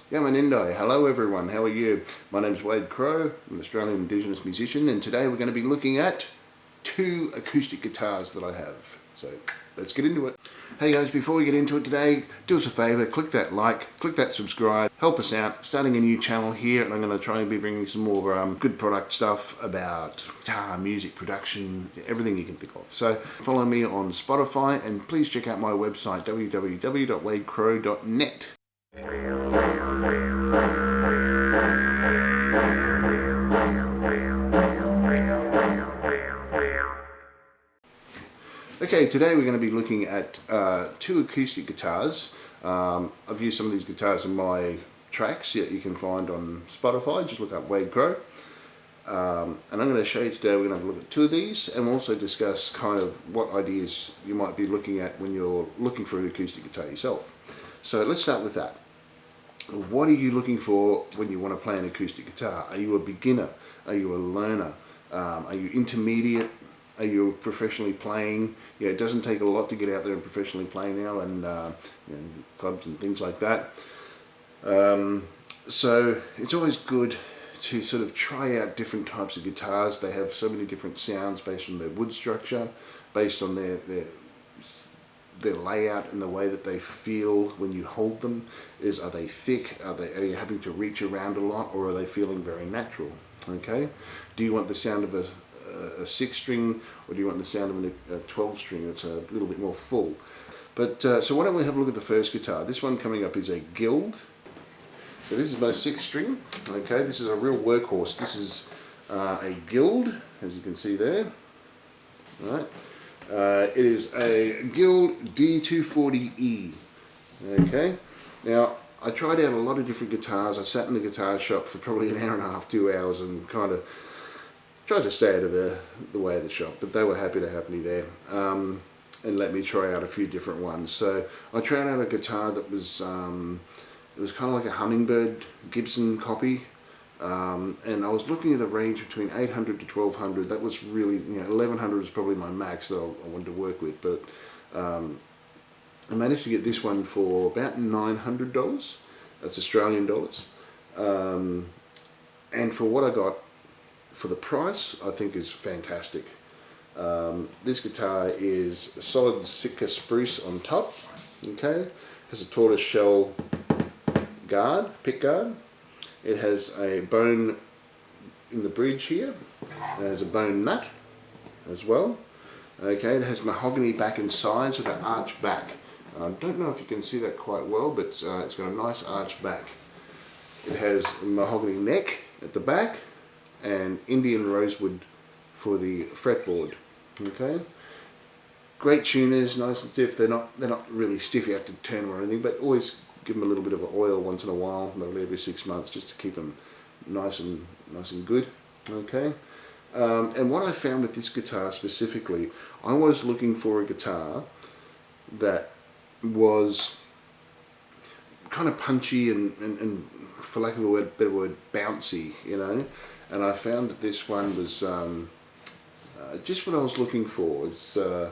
Yamanindai. Hello everyone, how are you? My name's Wade Crow, I'm an Australian Indigenous musician, and today we're going to be looking at two acoustic guitars that I have. So let's get into it. Hey guys, before we get into it today, do us a favour, click that like, click that subscribe, help us out. Starting a new channel here, and I'm going to try and be bringing some more good product stuff about guitar, music, production, everything you can think of. So follow me on Spotify, and please check out my website www.wadecrow.net. Okay, today we're going to be looking at two acoustic guitars. I've used some of these guitars in my tracks that you can find on Spotify. Just look up Wade Crow. And I'm going to show you today, we're going to have a look at two of these, and we'll also discuss kind of what ideas you might be looking at when you're looking for an acoustic guitar yourself. So let's start with that. What are you looking for when you want to play an acoustic guitar? Are you a beginner? Are you a learner? Are you intermediate? Are you professionally playing? Yeah, it doesn't take a lot to get out there and professionally play now, and clubs and things like that. So it's always good to sort of try out different types of guitars. They have so many different sounds based on their wood structure, based on their layout and the way that they feel when you hold them. Are they thick? Are you having to reach around a lot, or are they feeling very natural? Okay. Do you want the sound of a 6-string, or do you want the sound of a 12-string that's a little bit more full? But so why don't we have a look at the first guitar? This one coming up is a Guild. So this is my 6-string. Okay, this is a real workhorse. This is a Guild, as you can see there. All right. It is a Guild D240E. Okay. Now, I tried out a lot of different guitars. I sat in the guitar shop for probably an hour and a half, 2 hours, and kind of tried to stay out of the way of the shop, but they were happy to have me there and let me try out a few different ones. So I tried out a guitar that was it was kind of like a Hummingbird Gibson copy, and I was looking at the range between 800 to 1200. That was really, 1100 was probably my max that I wanted to work with, but I managed to get this one for about $900. That's Australian dollars, and for what I got, for the price, I think is fantastic. This guitar is solid Sitka spruce on top. Okay, has a tortoise shell guard, pick guard. It has a bone in the bridge here. It has a bone nut as well. Okay, it has mahogany back and sides with an arched back. I don't know if you can see that quite well, but it's got a nice arched back. It has a mahogany neck at the back, and Indian rosewood for the fretboard. Okay, great tuners, nice and stiff. They're not really stiff. You have to turn them or anything, but always give them a little bit of oil once in a while, maybe every 6 months, just to keep them nice and good. Okay, and what I found with this guitar specifically, I was looking for a guitar that was kind of punchy and for lack of a better word, bouncy, and I found that this one was just what I was looking for. It's it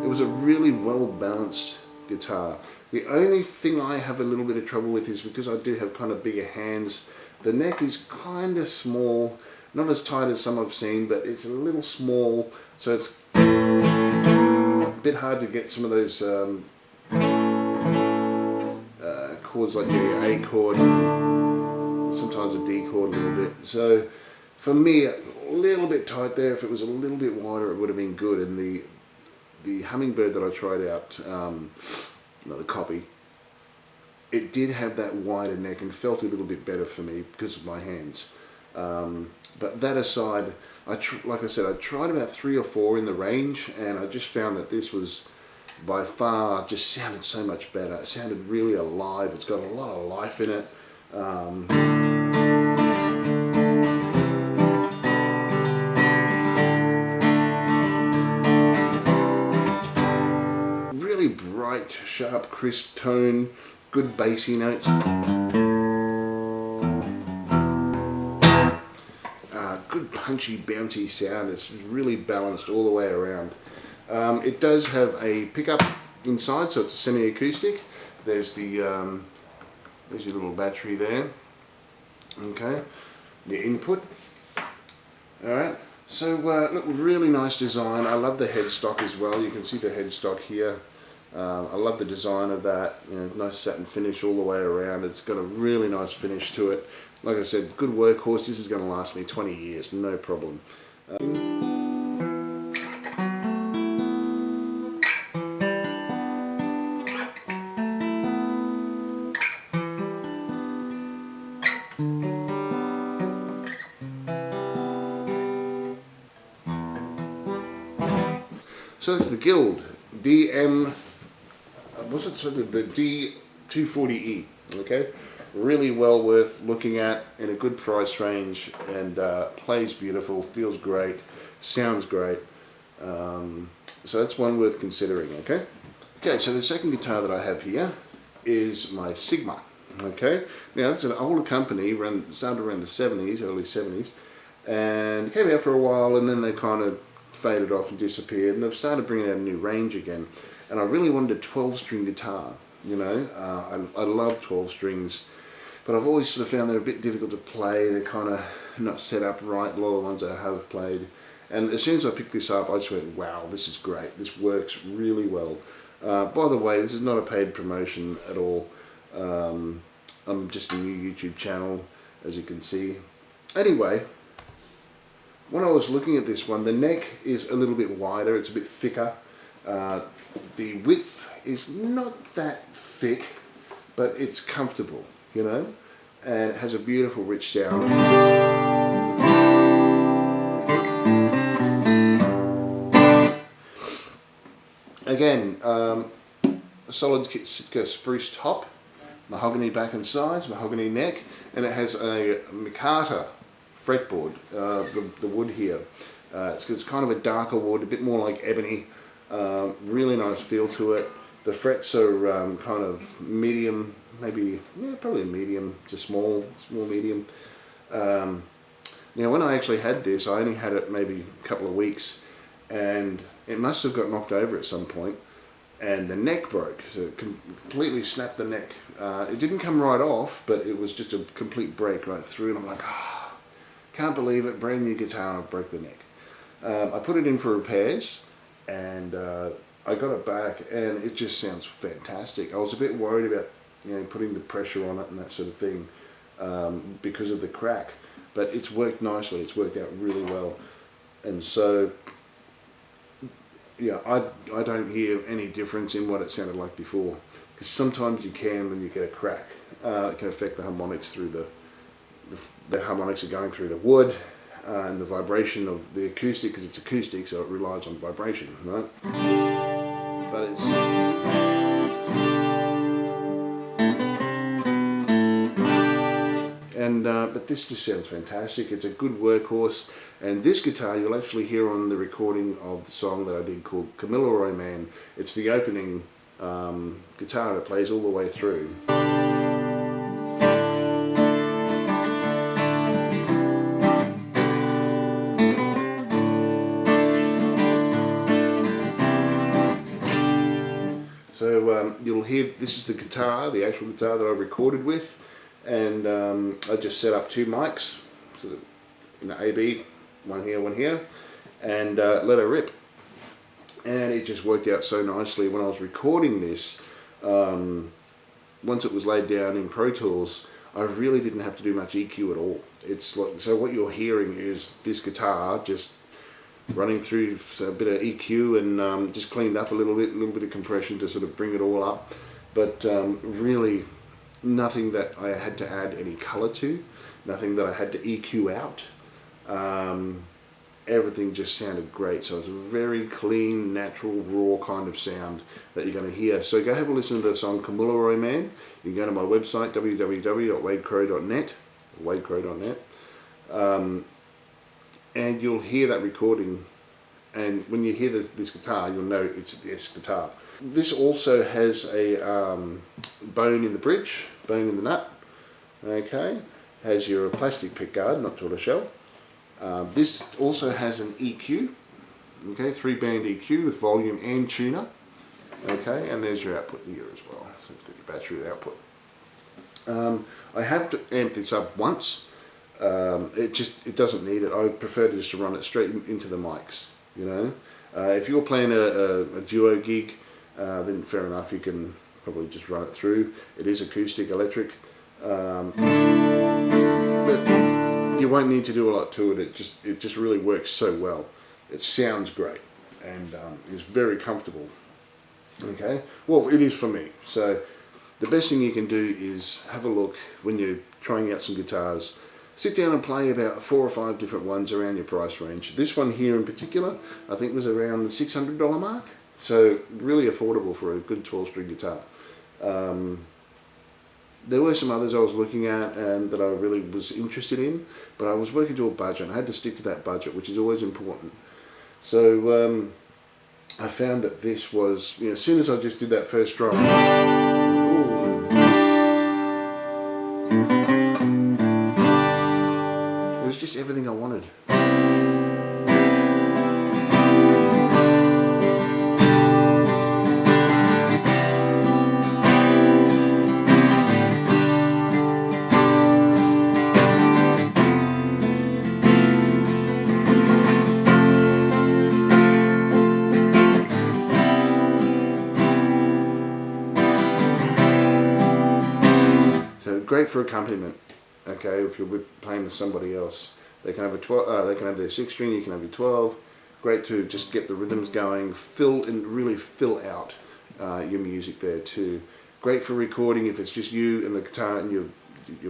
was a really well balanced guitar. The only thing I have a little bit of trouble with is because I do have kind of bigger hands. The neck is kind of small, not as tight as some I've seen, but it's a little small, so it's a bit hard to get some of those chords like the A chord, sometimes a D chord a little bit. So for me, a little bit tight there. If it was a little bit wider, it would have been good. And the Hummingbird that I tried out, the copy, it did have that wider neck and felt a little bit better for me because of my hands. But that aside, like I said, I tried about 3 or 4 in the range, and I just found that this was by far just sounded so much better. It sounded really alive. It's got a lot of life in it. Really bright, sharp, crisp tone, good bassy notes. Good punchy, bouncy sound. It's really balanced all the way around. It does have a pickup inside, so it's a semi-acoustic. There's the there's your little battery there. Okay, the input. All right. So look, really nice design. I love the headstock as well. You can see the headstock here. I love the design of that. You know, nice satin finish all the way around. It's got a really nice finish to it. Like I said, good workhorse. This is going to last me 20 years, no problem. So that's the Guild DM, what's it, so the D240E, okay? Really well worth looking at, in a good price range, and plays beautiful, feels great, sounds great. So that's one worth considering, okay? Okay, so the second guitar that I have here is my Sigma, okay? Now it's an older company, started around the 70s, early 70s, and came out for a while, and then they kind of faded off and disappeared, and they've started bringing out a new range again. And I really wanted a 12-string guitar, you know. I love 12 strings, but I've always sort of found they're a bit difficult to play. They're kind of not set up right, a lot of the ones I have played. And as soon as I picked this up, I just went, wow, this is great. This works really well. By the way, this is not a paid promotion at all. I'm just a new YouTube channel, as you can see. Anyway, when I was looking at this one, the neck is a little bit wider, it's a bit thicker. The width is not that thick, but it's comfortable, you know, and it has a beautiful rich sound. Again, a solid spruce top, mahogany back and sides, mahogany neck, and it has a micarta fretboard, the wood here. It's kind of a darker wood, a bit more like ebony. Really nice feel to it. The frets are kind of medium, maybe, yeah, probably a medium to small medium. Now when I actually had this, I only had it maybe a couple of weeks, and it must have got knocked over at some point, and the neck broke, so it completely snapped the neck. It didn't come right off, but it was just a complete break right through, and I'm like, oh, can't believe it, brand new guitar, and I broke the neck. I put it in for repairs, and I got it back, and it just sounds fantastic. I was a bit worried about, you know, putting the pressure on it and that sort of thing, because of the crack, but it's worked nicely. It's worked out really well, and so yeah, I don't hear any difference in what it sounded like before, because sometimes you can when you get a crack. It can affect the harmonics through the harmonics are going through the wood, and the vibration of the acoustic, because it's acoustic, so it relies on vibration, right? But it's but this just sounds fantastic. It's a good workhorse, and this guitar you'll actually hear on the recording of the song that I did called Kamilaroi Man. It's the opening guitar that plays all the way through. So you'll hear, this is the guitar, the actual guitar that I recorded with, and I just set up two mics, so that, you know, AB, one here, and let her rip. And it just worked out so nicely. When I was recording this, once it was laid down in Pro Tools, I really didn't have to do much EQ at all. It's like, so what you're hearing is this guitar just running through a bit of EQ, and just cleaned up a little bit of compression to sort of bring it all up, but really nothing that I had to add any color to, nothing that I had to EQ out. Everything just sounded great, so it's a very clean, natural, raw kind of sound that you're going to hear. So go have a listen to the song Kamilaroi Man. You can go to my website, www.wadecrow.net, and you'll hear that recording, and when you hear this guitar, you'll know it's this guitar. This also has a bone in the bridge, bone in the nut, okay, has your plastic pickguard, not tortoiseshell, This also has an EQ, okay, 3-band EQ with volume and tuner, okay, and there's your output here as well. So you've got your battery output. I have to amp this up once. It doesn't need it. I prefer to just run it straight into the mics. You know, if you're playing a duo gig, then fair enough. You can probably just run it through. It is acoustic, electric, but you won't need to do a lot to it. It just really works so well. It sounds great and is very comfortable. Okay, well, it is for me. So the best thing you can do is have a look when you're trying out some guitars. Sit down and play about 4 or 5 different ones around your price range. This one here in particular, I think was around the $600 mark. So really affordable for a good 12-string guitar. There were some others I was looking at and that I really was interested in, but I was working to a budget and I had to stick to that budget, which is always important. So I found that this was, you know, as soon as I just did that first drum, it was just everything I wanted. Great for accompaniment, okay. If you're playing with somebody else, they can have they can have their 6-string, you can have your 12. Great to just get the rhythms going, really fill out your music there too. Great for recording if it's just you and the guitar and your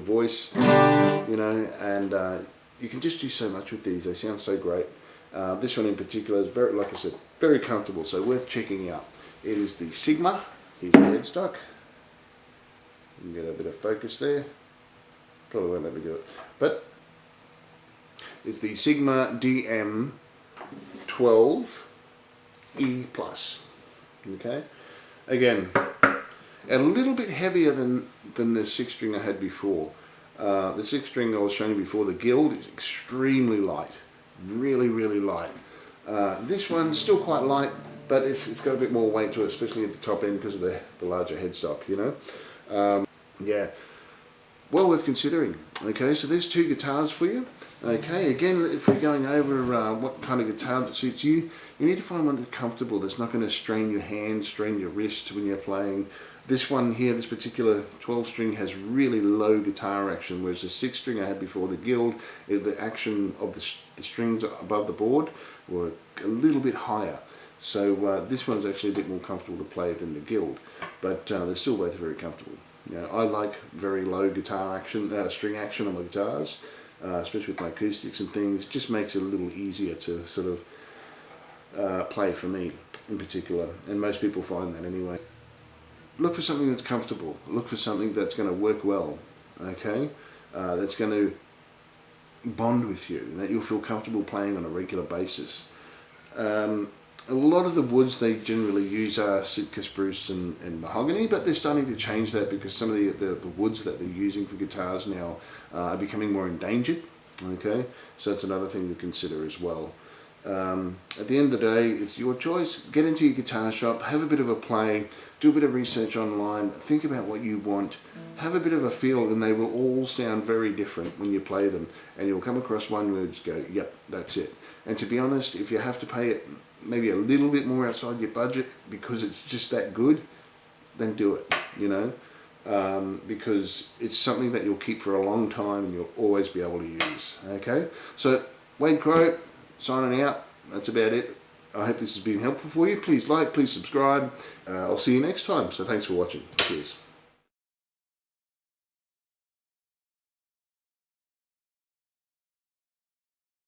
voice, you know. And you can just do so much with these. They sound so great. This one in particular is very, like I said, very comfortable. So worth checking out. It is the Sigma. Here's the headstock. You can get a bit of focus there. Probably won't let me do it. But it's the Sigma DM12E Plus. Okay. Again, a little bit heavier than the 6-string I had before. The 6-string I was showing you before, the Guild, is extremely light. Really, really light. This one's still quite light, but it's got a bit more weight to it, especially at the top end because of the larger headstock, you know. Yeah, well worth considering. Okay, so there's 2 guitars for you. Okay, again, if we're going over what kind of guitar that suits you, you need to find one that's comfortable, that's not going to strain your hand, strain your wrist when you're playing. This one here, this particular 12-string, has really low guitar action, whereas the 6-string I had before, the Guild, the action of the strings above the board were a little bit higher. So this one's actually a bit more comfortable to play than the Guild, but they're still both very comfortable. You know, I like very low guitar action, string action on my guitars, especially with my acoustics and things. It just makes it a little easier to sort of play for me in particular, and most people find that anyway. Look for something that's comfortable. Look for something that's going to work well, okay? That's going to bond with you, and that you'll feel comfortable playing on a regular basis. A lot of the woods they generally use are Sitka spruce and mahogany, but they're starting to change that because some of the woods that they're using for guitars now are becoming more endangered. Okay, so that's another thing to consider as well. At the end of the day, it's your choice. Get into your guitar shop, have a bit of a play, do a bit of research online, think about what you want, have a bit of a feel, and they will all sound very different when you play them. And you'll come across one where you just go, yep, that's it. And to be honest, if you have to pay it maybe a little bit more outside your budget because it's just that good, then do it, you know, because it's something that you'll keep for a long time and you'll always be able to use. Okay, so Wade Crow signing out. That's about it. I hope this has been helpful for you. Please like, please subscribe. I'll see you next time. So thanks for watching. Cheers.